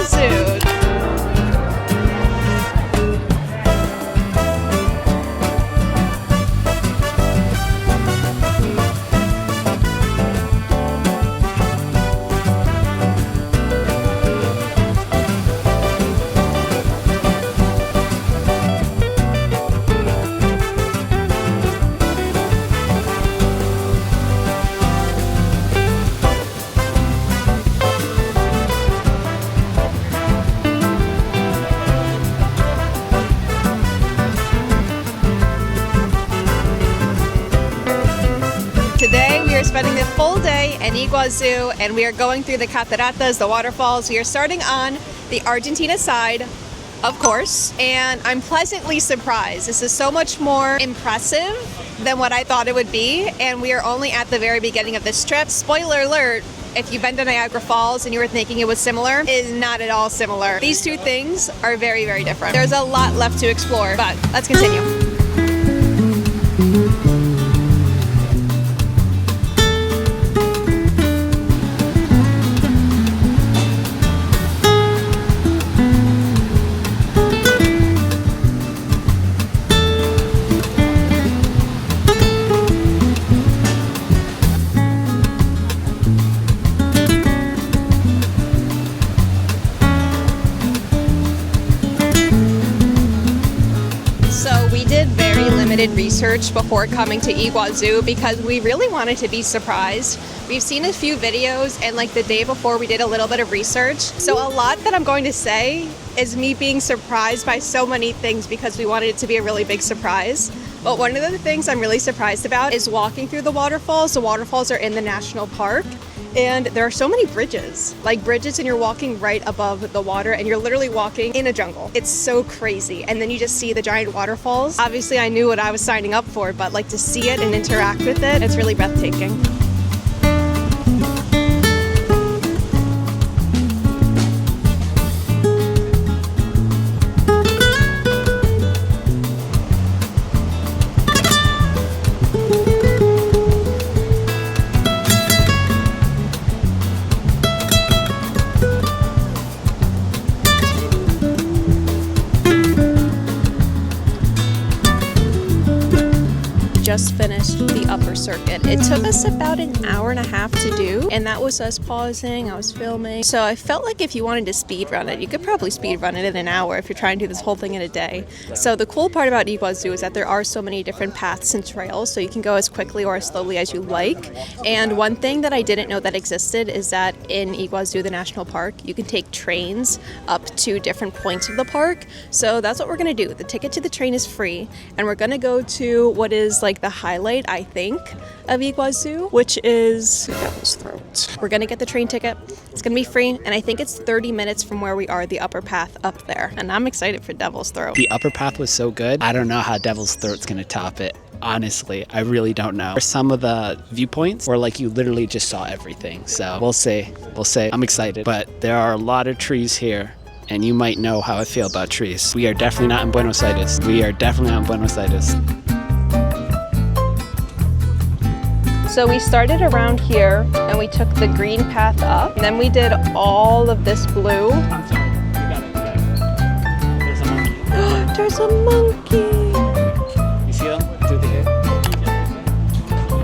Iguazu. Today we are spending the full day in Iguazu and we are going through the cataratas, the waterfalls. We are starting on the Argentina side, of course, and I'm pleasantly surprised. This is so much more impressive than what I thought it would be, and we are only at the very beginning of this trip. Spoiler alert, if you've been to Niagara Falls and you were thinking it was similar, it is not at all similar. These two things are very, very different. There's a lot left to explore, but let's continue. Research before coming to Iguazu because we really wanted to be surprised. We've seen a few videos and like the day before we did a little bit of research. So a lot that I'm going to say is me being surprised by so many things because we wanted it to be a really big surprise. But one of the things I'm really surprised about is walking through the waterfalls. The waterfalls are in the national park. And there are so many bridges, like bridges, and you're walking right above the water and you're literally walking in a jungle. It's so crazy. And then you just see the giant waterfalls. Obviously I knew what I was signing up for, but like to see it and interact with it, it's really breathtaking. Just finished the upper circuit. It took us about an hour and a half to do, and that was us pausing. I was filming. So I felt like if you wanted to speed run it, you could probably speed run it in an hour if you're trying to do this whole thing in a day. So the cool part about Iguazu is that there are so many different paths and trails, so you can go as quickly or as slowly as you like. And one thing that I didn't know that existed is that in Iguazu, the national park, you can take trains up to different points of the park. So that's what we're gonna do. The ticket to the train is free, and we're gonna go to what is like the highlight, I think, of Iguazu, which is Devil's Throat. We're gonna get the train ticket. It's gonna be free, and I think it's 30 minutes from where we are, the upper path up there. And I'm excited for Devil's Throat. The upper path was so good. I don't know how Devil's Throat's gonna top it. Honestly, I really don't know. Some of the viewpoints were like you literally just saw everything. So we'll see. I'm excited. But there are a lot of trees here, and you might know how I feel about trees. We are definitely not in Buenos Aires. So we started around here and we took the green path up, and then we did all of this blue. I'm sorry. You got it. There's a monkey. There's a monkey. You see him through the air?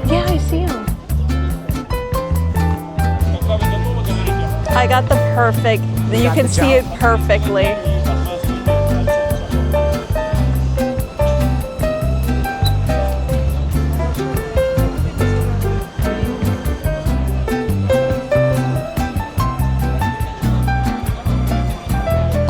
Yeah, I see him. I got the perfect, you can see it perfectly.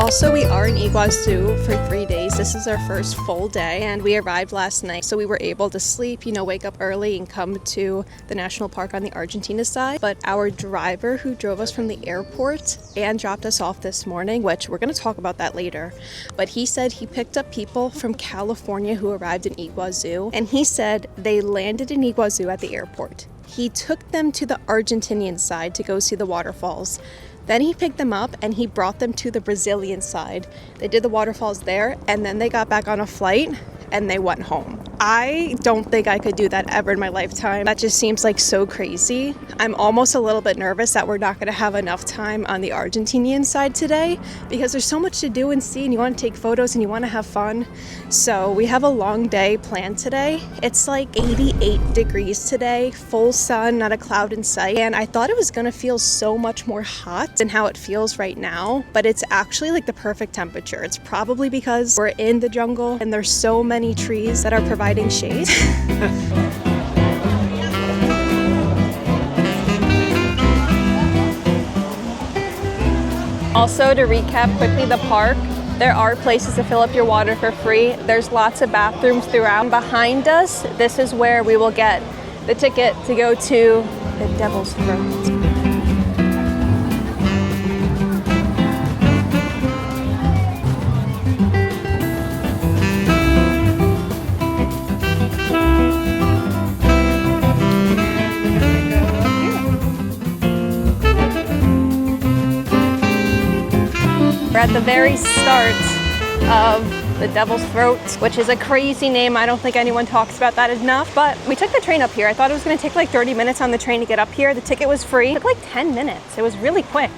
So we are in Iguazu for 3 days. This is our first full day, and we arrived last night. So we were able to sleep, wake up early and come to the national park on the Argentina side. But our driver who drove us from the airport and dropped us off this morning, which we're going to talk about that later, but he said he picked up people from California who arrived in Iguazu, and he said they landed in Iguazu at the airport. He took them to the Argentinian side to go see the waterfalls. Then he picked them up and he brought them to the Brazilian side. They did the waterfalls there, and then they got back on a flight and they went home. I don't think I could do that ever in my lifetime. That just seems like so crazy. I'm almost a little bit nervous that we're not going to have enough time on the Argentinian side today because there's so much to do and see, and you want to take photos and you want to have fun. So we have a long day planned today. It's like 88 degrees today, full sun, not a cloud in sight. And I thought it was going to feel so much more hot than how it feels right now, but it's actually like the perfect temperature. It's probably because we're in the jungle and there's so many trees that are providing shade. Also, to recap quickly the park, there are places to fill up your water for free. There's lots of bathrooms throughout. Behind us, this is where we will get the ticket to go to the Devil's Throat. We're at the very start of the Devil's Throat, which is a crazy name. I don't think anyone talks about that enough, but we took the train up here. I thought it was gonna take like 30 minutes on the train to get up here. The ticket was free. It took like 10 minutes. It was really quick.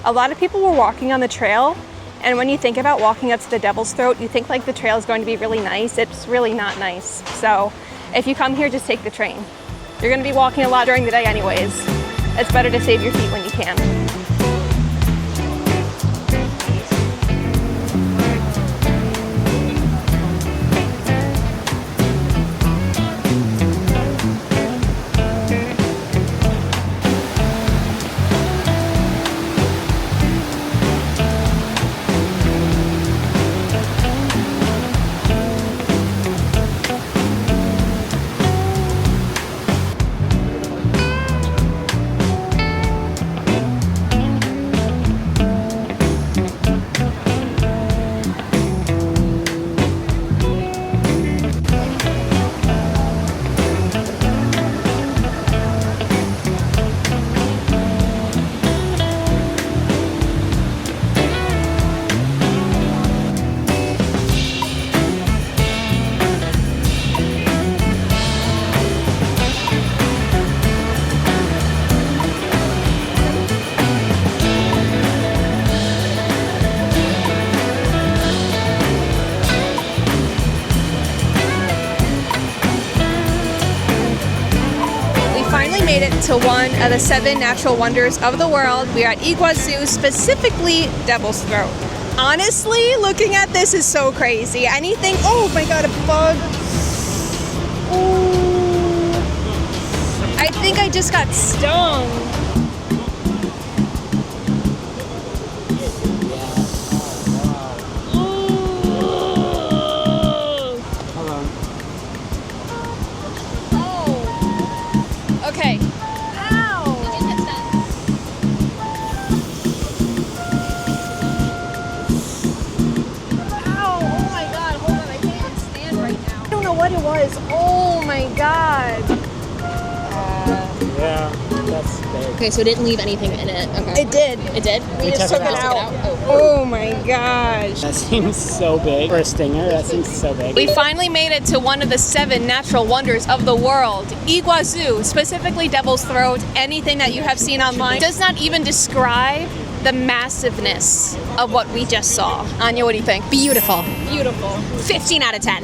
A lot of people were walking on the trail, and when you think about walking up to the Devil's Throat, you think like the trail is going to be really nice. It's really not nice. So if you come here, just take the train. You're gonna be walking a lot during the day anyways. It's better to save your feet when you can. Made it to one of the 7 natural wonders of the world. We are at Iguazu, specifically Devil's Throat. Honestly, looking at this is so crazy. Anything, oh my god, a bug. Ooh. I think I just got stung. Okay. Ow! Ow! Oh my god, hold on, I can't even stand right now. I don't know what it was. Oh my god. Yeah, that's big. Okay, so it didn't leave anything in it. Okay. It did. It did? We just took it out. Oh my gosh. That seems so big. For a stinger, that seems so big. We finally made it to one of the 7 natural wonders of the world. Iguazu, specifically Devil's Throat. Anything that you have seen online does not even describe the massiveness of what we just saw. Anya, what do you think? Beautiful. Beautiful. 15 out of 10.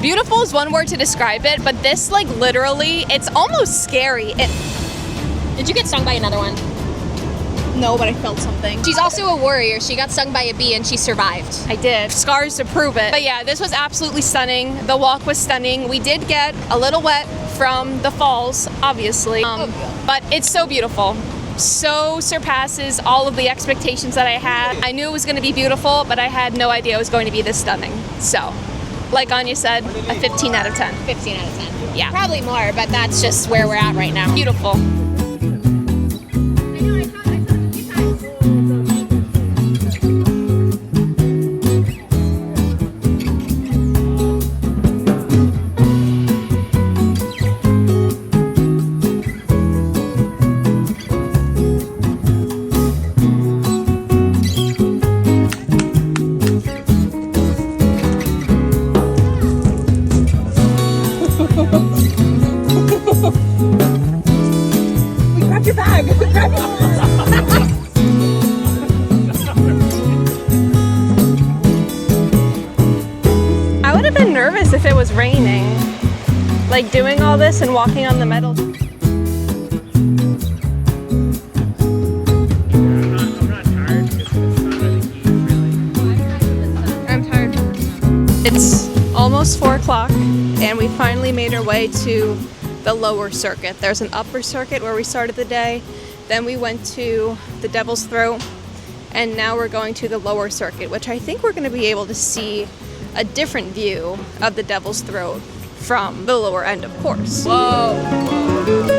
Beautiful is one word to describe it, but this, like, literally, it's almost scary. Did you get stung by another one? No, but I felt something. She's also a warrior. She got stung by a bee and she survived. I did. Scars to prove it. But yeah, this was absolutely stunning. The walk was stunning. We did get a little wet from the falls, obviously. But it's so beautiful. So surpasses all of the expectations that I had. I knew it was going to be beautiful, but I had no idea it was going to be this stunning. So, like Anya said, a 15 out of 10. 15 out of 10. Yeah. Probably more, but that's just where we're at right now. Beautiful. I would have been nervous if it was raining. Like doing all this and walking on the metal. I'm tired. It's almost 4 o'clock and we finally made our way to the lower circuit. There's an upper circuit where we started the day, then we went to the Devil's Throat, and now we're going to the lower circuit, which I think we're going to be able to see a different view of the Devil's Throat from the lower end, of course. Whoa!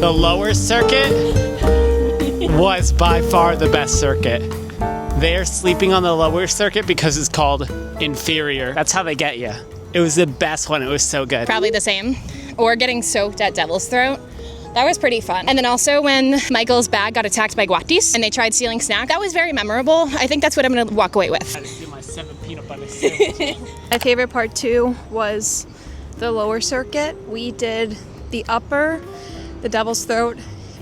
The lower circuit was by far the best circuit. They're sleeping on the lower circuit because it's called inferior. That's how they get you. It was the best one. It was so good. Probably the same. Or getting soaked at Devil's Throat. That was pretty fun. And then also when Michael's bag got attacked by guatis and they tried stealing snack, that was very memorable. I think that's what I'm gonna walk away with. I had to do my 7 peanut butter sandwich. My favorite part too was the lower circuit. We did the upper, the Devil's Throat,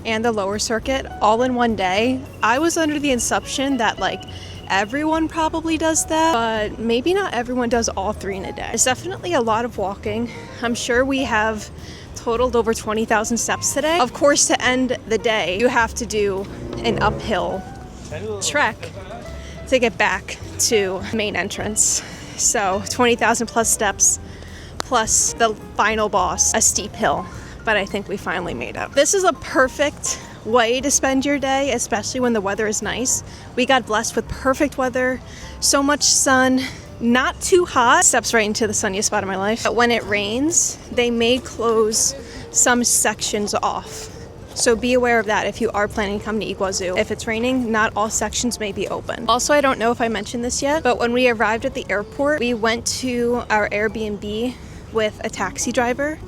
and the lower circuit all in one day. I was under the assumption that like everyone probably does that, but maybe not everyone does all 3 in a day. It's definitely a lot of walking. I'm sure we have totaled over 20,000 steps today. Of course, to end the day, you have to do an uphill trek to get back to main entrance. So 20,000 plus steps, plus the final boss, a steep hill. But I think we finally made it. This is a perfect way to spend your day, especially when the weather is nice. We got blessed with perfect weather, so much sun, not too hot. Steps right into the sunniest spot of my life. But when it rains, they may close some sections off. So be aware of that if you are planning to come to Iguazu. If it's raining, not all sections may be open. Also, I don't know if I mentioned this yet, but when we arrived at the airport, we went to our Airbnb with a taxi driver,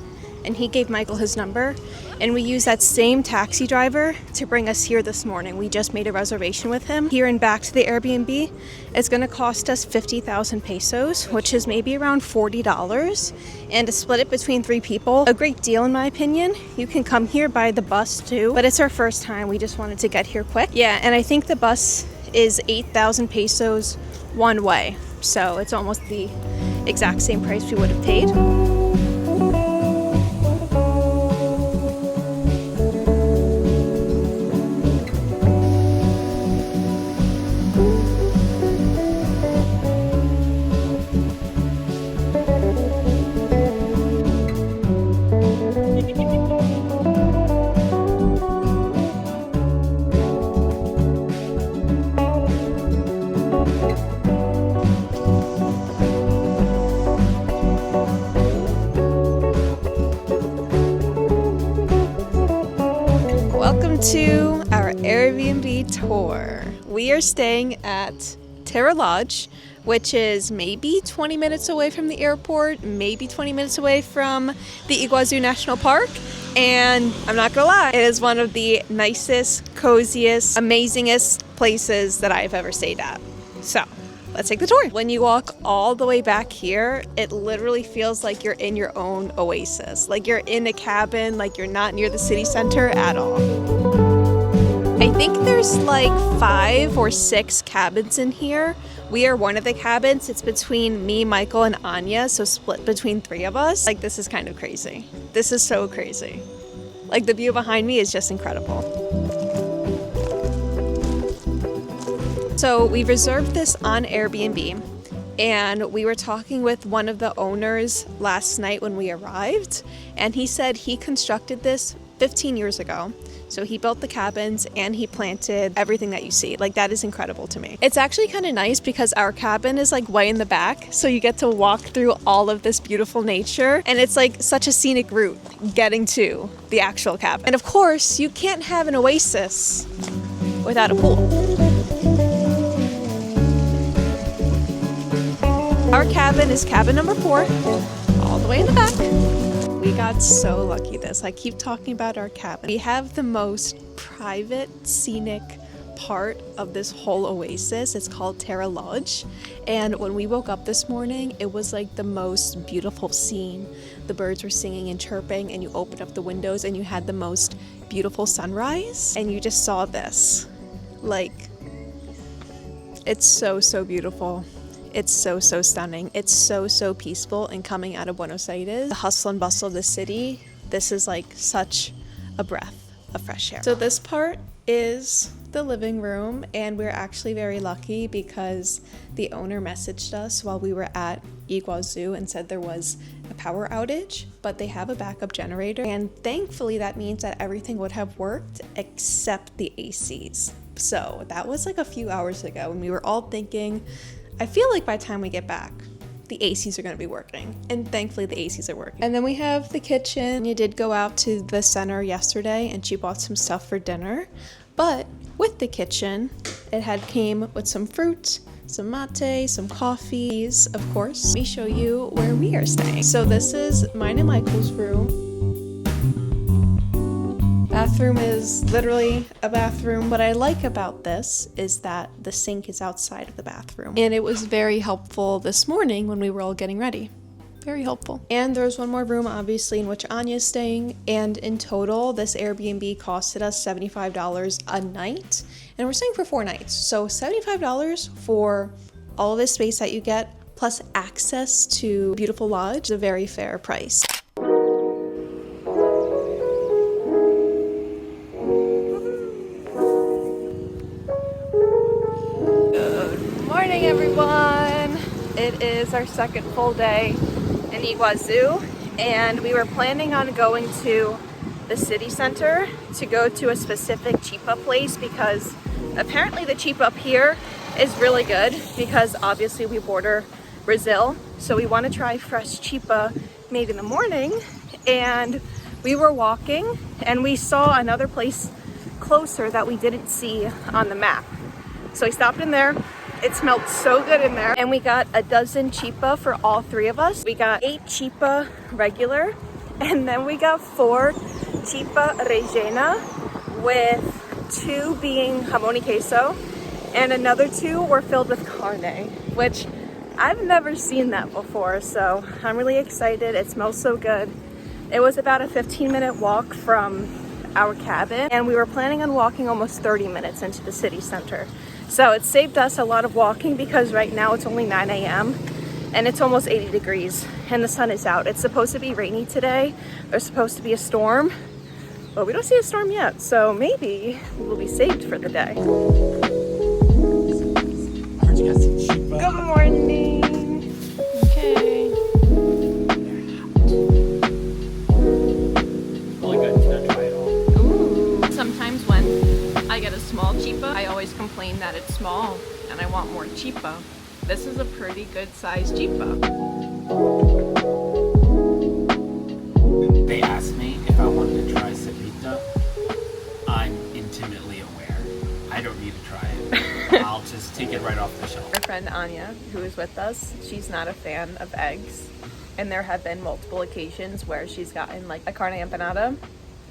and he gave Michael his number, and we used that same taxi driver to bring us here this morning. We just made a reservation with him here and back to the Airbnb. It's gonna cost us 50,000 pesos, which is maybe around $40, and to split it between 3 people, a great deal in my opinion. You can come here by the bus too, but it's our first time. We just wanted to get here quick. Yeah, and I think the bus is 8,000 pesos one way, so it's almost the exact same price we would have paid. Welcome to our Airbnb tour. We are staying at Terra Lodge, which is maybe 20 minutes away from the airport, maybe 20 minutes away from the Iguazu National Park. And I'm not gonna lie, it is one of the nicest, coziest, amazingest places that I've ever stayed at. So let's take the tour. When you walk all the way back here, it literally feels like you're in your own oasis. Like you're in a cabin, like you're not near the city center at all. I think there's like 5 or 6 cabins in here. We are one of the cabins. It's between me, Michael, and Anya, so split between 3 of us. Like, this is kind of crazy. This is so crazy. Like, the view behind me is just incredible. So we reserved this on Airbnb, and we were talking with one of the owners last night when we arrived, and he said he constructed this 15 years ago. So he built the cabins and he planted everything that you see. Like, that is incredible to me. It's actually kind of nice because our cabin is like way in the back, so you get to walk through all of this beautiful nature, and it's like such a scenic route getting to the actual cabin. And of course, you can't have an oasis without a pool. Our cabin is cabin number 4, all the way in the back. We got so lucky this. I keep talking about our cabin. We have the most private, scenic part of this whole oasis. It's called Terra Lodge. And when we woke up this morning, it was like the most beautiful scene. The birds were singing and chirping, and you opened up the windows and you had the most beautiful sunrise. And you just saw this. Like, it's so, so beautiful. It's so, so stunning. It's so, so peaceful. And coming out of Buenos Aires, the hustle and bustle of the city, this is like such a breath of fresh air. So this part is the living room, and we're actually very lucky because the owner messaged us while we were at Iguazu and said there was a power outage, but they have a backup generator. And thankfully that means that everything would have worked except the ACs. So that was like a few hours ago, and we were all thinking, I feel like by the time we get back, the ACs are going to be working. And thankfully the ACs are working. And then we have the kitchen. You did go out to the center yesterday and she bought some stuff for dinner. But with the kitchen, it came with some fruit, some mate, some coffees, of course. Let me show you where we are staying. So this is mine and Michael's room. Bathroom is literally a bathroom. What I like about this is that the sink is outside of the bathroom. And it was very helpful this morning when we were all getting ready. Very helpful. And there's one more room, obviously, in which Anya is staying. And in total, this Airbnb costed us $75 a night. And we're staying for 4 nights. So $75 for all of this space that you get, plus access to a beautiful lodge, is a very fair price. Everyone, it is our second full day in Iguazu, and we were planning on going to the city center to go to a specific chipa place because apparently the chipa up here is really good because obviously we border Brazil, so we want to try fresh chipa made in the morning. And we were walking and we saw another place closer that we didn't see on the map, so we stopped in there. It smelled so good in there. And we got a dozen chipa for all 3 of us. We got 8 chipa regular, and then we got 4 chipa rellena, with 2 being jamón y queso, and another 2 were filled with carne, which I've never seen that before, so I'm really excited. It smells so good. It was about a 15-minute walk from our cabin, and we were planning on walking almost 30 minutes into the city center. So it saved us a lot of walking because right now it's only 9 a.m. and it's almost 80 degrees and the sun is out. It's supposed to be rainy today. There's supposed to be a storm, but we don't see a storm yet. So maybe we'll be saved for the day. Good morning. Okay. Really good. Not dry at all. Ooh. Sometimes when I get a small chipa, I always complain that it's small and I want more chipa. This is a pretty good sized chipa. They asked me if I wanted to try ceviche. I'm take it right off the shelf. Our friend Anya, who is with us, she's not a fan of eggs. And there have been multiple occasions where she's gotten like a carne empanada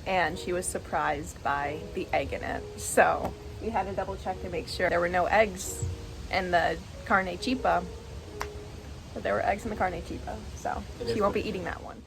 and she was surprised by the egg in it. So we had to double check to make sure there were no eggs in the carne chipa, but there were eggs in the carne chipa. So she won't be eating that one.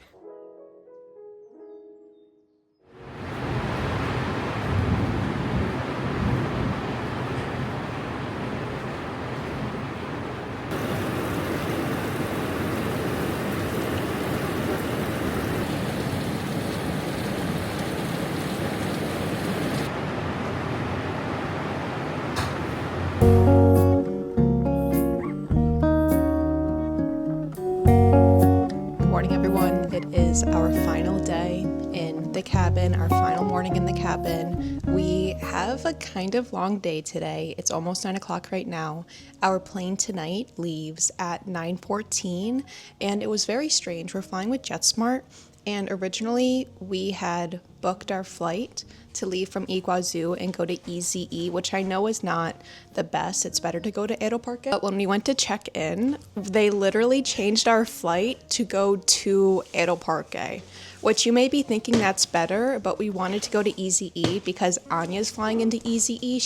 It is our final day in the cabin, our final morning in the cabin. We have a kind of long day today. It's almost 9 o'clock right now. Our plane tonight leaves at 9:14, and it was very strange. We're flying with JetSmart, and originally we had booked our flight to leave from Iguazu and go to EZE, which I know is not the best. It's better to go to Aeroparque. But when we went to check in, they literally changed our flight to go to Aeroparque, which you may be thinking that's better, but we wanted to go to EZE because Anya's flying into EZE.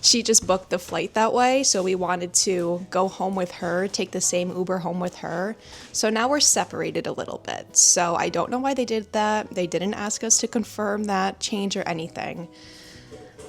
She just booked the flight that way, so we wanted to go home with her, take the same Uber home with her. So now we're separated a little bit. So I don't know why they did that. They didn't ask us to confirm that change or anything,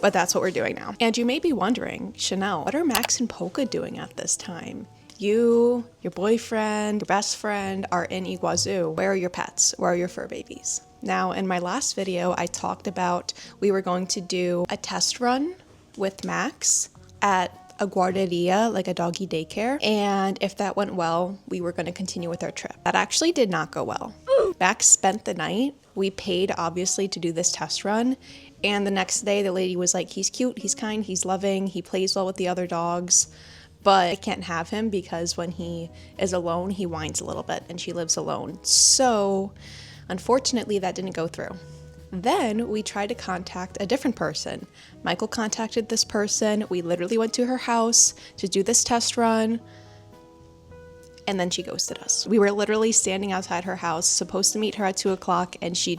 but that's what we're doing now. And you may be wondering, Chanel, what are Max and Polka doing at this time? You, your boyfriend, your best friend are in Iguazu. Where are your pets? Where are your fur babies? Now, in my last video, I talked about we were going to do a test run with Max at a guarderia, like a doggy daycare. And if that went well, we were going to continue with our trip. That actually did not go well. Max spent the night. We paid, obviously, to do this test run. And the next day, the lady was like, he's cute, he's kind, he's loving, he plays well with the other dogs. But I can't have him because when he is alone, he whines a little bit and she lives alone. So unfortunately, that didn't go through. Then we tried to contact a different person. Michael contacted this person. We literally went to her house to do this test run. And then she ghosted us. We were literally standing outside her house, supposed to meet her at 2 o'clock, and she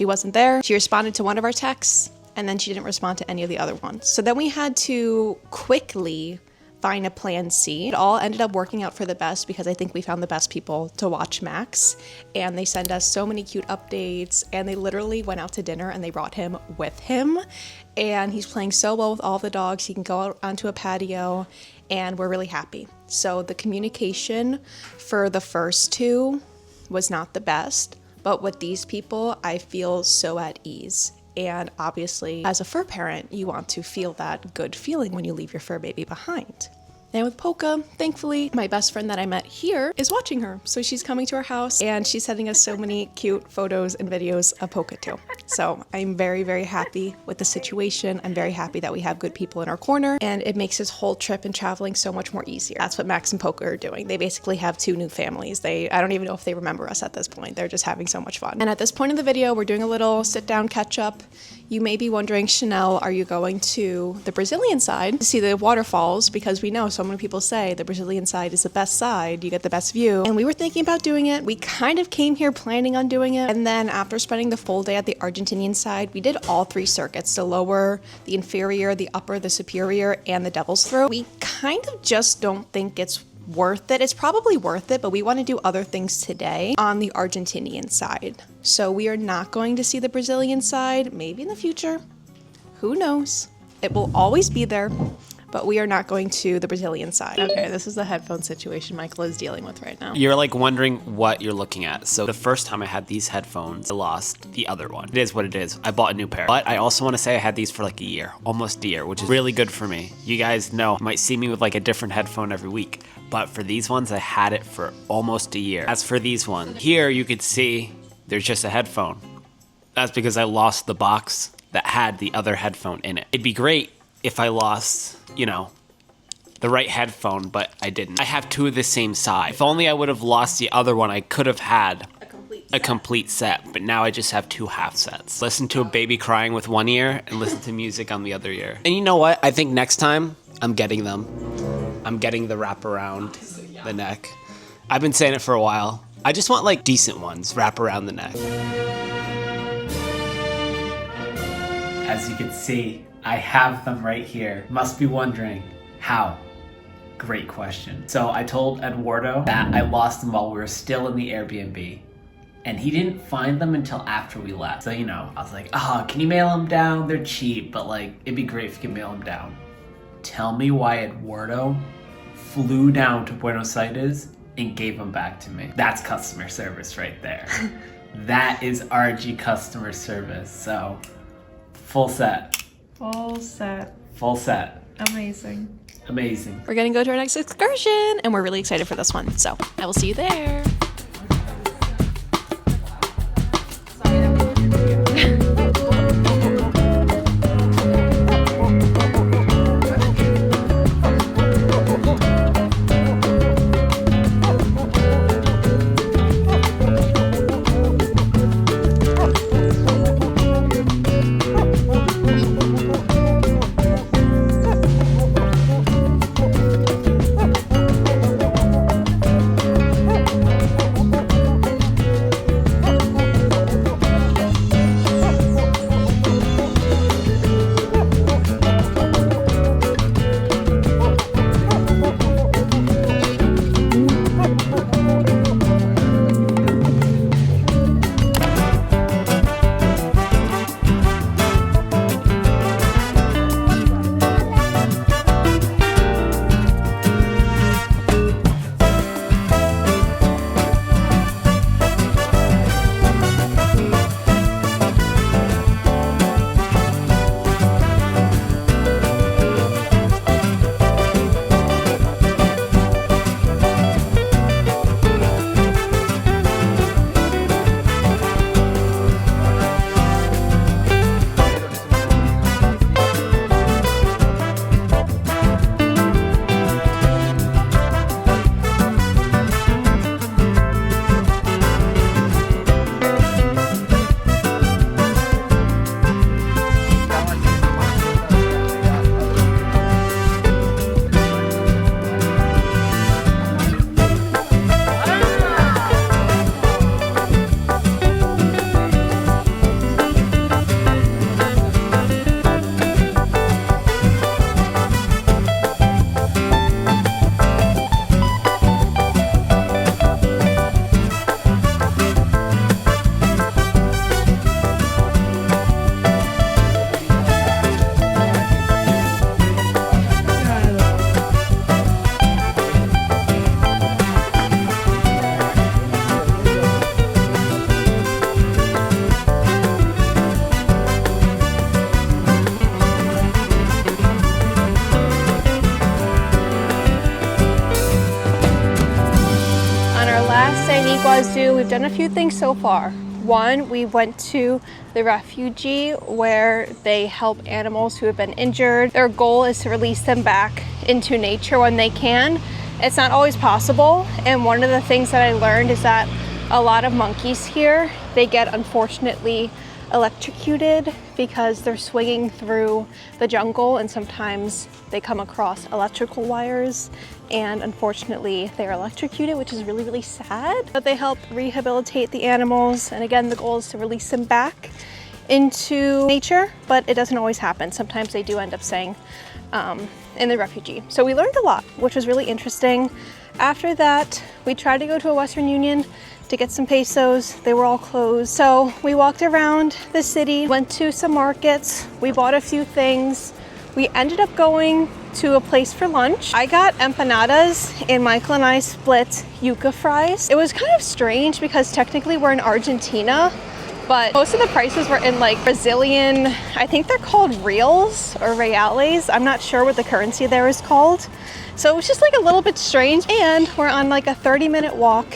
wasn't there. She responded to one of our texts, and then she didn't respond to any of the other ones. So then we had to quickly find a plan C. It all ended up working out for the best because I think we found the best people to watch Max, and they send us so many cute updates, and they literally went out to dinner and they brought him with him, and he's playing so well with all the dogs. He can go out onto a patio, and we're really happy. So the communication for the first two was not the best, but with these people, I feel so at ease. And obviously, as a fur parent, you want to feel that good feeling when you leave your fur baby behind. And with Polka, thankfully, my best friend that I met here is watching her. So she's coming to our house and she's sending us so many cute photos and videos of Polka too. So I'm very, very happy with the situation. I'm very happy that we have good people in our corner, and it makes this whole trip and traveling so much more easier. That's what Max and Polka are doing. They basically have two new families. I don't even know if they remember us at this point. They're just having so much fun. And at this point in the video, we're doing a little sit down catch up. You may be wondering, Chanel, are you going to the Brazilian side to see the waterfalls? Because we know so many people say the Brazilian side is the best side. You get the best view. And we were thinking about doing it. We kind of came here planning on doing it. And then after spending the full day at the Argentinian side, we did all three circuits: the lower, the inferior, the upper, the superior, and the Devil's Throat. We kind of just don't think it's worth it. It's probably worth it, but we want to do other things today on the Argentinian side. So we are not going to see the Brazilian side, maybe in the future. Who knows? It will always be there, but we are not going to the Brazilian side. Okay, this is the headphone situation Michael is dealing with right now. You're like wondering what you're looking at. So the first time I had these headphones, I lost the other one. It is what it is. I bought a new pair. But I also want to say I had these for like a year, almost a year, which is really good for me. You guys know, you might see me with like a different headphone every week. But for these ones, I had it for almost a year. As for these ones, here you could see there's just a headphone. That's because I lost the box that had the other headphone in it. It'd be great if I lost, the right headphone, but I didn't. I have two of the same size. If only I would have lost the other one, I could have had a complete set, but now I just have 2 half sets. Listen to a baby crying with one ear and listen to music on the other ear. And you know what? I think next time I'm getting them. I'm getting the wrap around the neck. I've been saying it for a while. I just want like decent ones, wrap around the neck. As you can see, I have them right here. Must be wondering, how? Great question. So I told Eduardo that I lost them while we were still in the Airbnb. And he didn't find them until after we left. So, you know, I was like, can you mail them down? They're cheap, but like, it'd be great if you could mail them down. Tell me why Eduardo flew down to Buenos Aires and gave them back to me. That's customer service right there. That is RG customer service. So, full set. Full set. Full set. Amazing. Amazing. We're gonna go to our next excursion, and we're really excited for this one. So I will see you there. Iguazu, we've done a few things so far. One, we went to the refugee where they help animals who have been injured. Their goal is to release them back into nature when they can. It's not always possible, and one of the things that I learned is that a lot of monkeys here, they get unfortunately electrocuted because they're swinging through the jungle, and sometimes they come across electrical wires and unfortunately they're electrocuted, which is really, really sad. But they help rehabilitate the animals, and again, the goal is to release them back into nature, but it doesn't always happen. Sometimes they do end up staying in the refugee. So we learned a lot, which was really interesting. After that, we tried to go to a Western Union to get some pesos. They were all closed. So we walked around the city, went to some markets, we bought a few things. We ended up going to a place for lunch. I got empanadas and Michael and I split yuca fries. It was kind of strange because technically we're in Argentina, but most of the prices were in like Brazilian, I think they're called reals or reales. I'm not sure what the currency there is called. So it was just like a little bit strange. And we're on like a 30-minute walk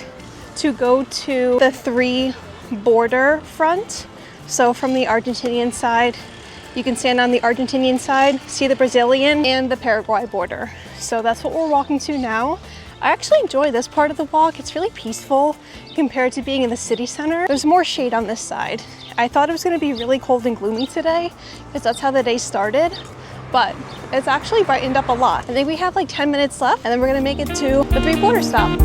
to go to the 3 border front. So from the Argentinian side, you can stand on the Argentinian side, see the Brazilian and the Paraguay border. So that's what we're walking to now. I actually enjoy this part of the walk. It's really peaceful compared to being in the city center. There's more shade on this side. I thought it was gonna be really cold and gloomy today because that's how the day started, but it's actually brightened up a lot. I think we have like 10 minutes left and then we're gonna make it to the three-quarter stop.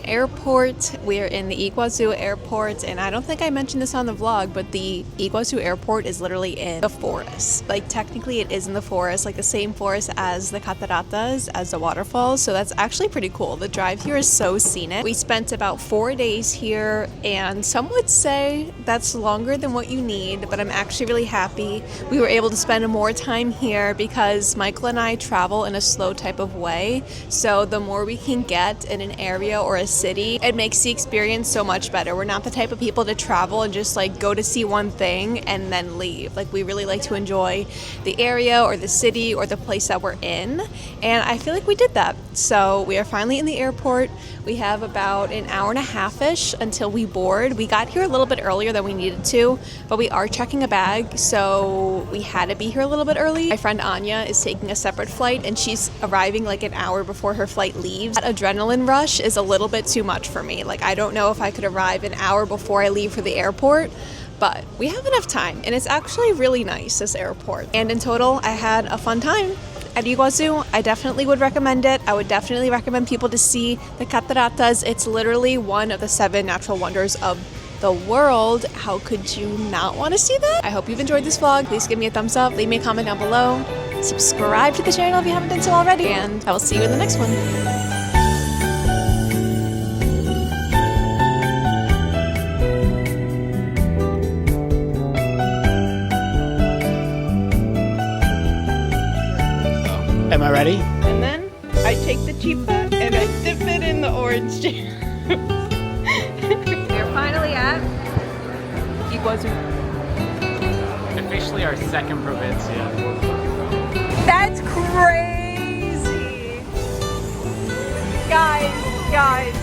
Airport. We are in the Iguazu airport, and I don't think I mentioned this on the vlog, but the Iguazu airport is literally in the forest. Like technically it is in the forest, like the same forest as the cataratas, as the waterfalls, so that's actually pretty cool. The drive here is so scenic. We spent about 4 days here, and some would say that's longer than what you need, but I'm actually really happy we were able to spend more time here because Michael and I travel in a slow type of way, so the more we can get in an area or a city, it makes the experience so much better. We're not the type of people to travel and just like go to see one thing and then leave. Like we really like to enjoy the area or the city or the place that we're in, and I feel like we did that. So we are finally in the airport. We have about an hour and a half-ish until we board. We got here a little bit earlier than we needed to, but we are checking a bag, so we had to be here a little bit early. My friend Anya is taking a separate flight and she's arriving like an hour before her flight leaves. That adrenaline rush is a little bit too much for me. Like I don't know if I could arrive an hour before I leave for the airport, but we have enough time and it's actually really nice, this airport. And in total, I had a fun time at Iguazu. I definitely would recommend it. I would definitely recommend people to see the cataratas. It's literally one of the 7 natural wonders of the world. How could you not want to see that? I hope you've enjoyed this vlog. Please give me a thumbs up, leave me a comment down below, subscribe to the channel if you haven't done so already, and I will see you in the next one. Am I ready? And then I take the chipa and I dip it in the orange juice. We're finally at Iguazu. Officially our second provincia. That's crazy! Guys.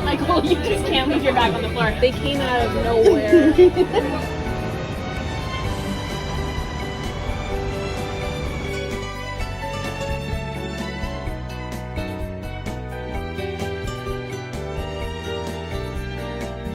Michael, you just can't leave your bag on the floor. They came out of nowhere.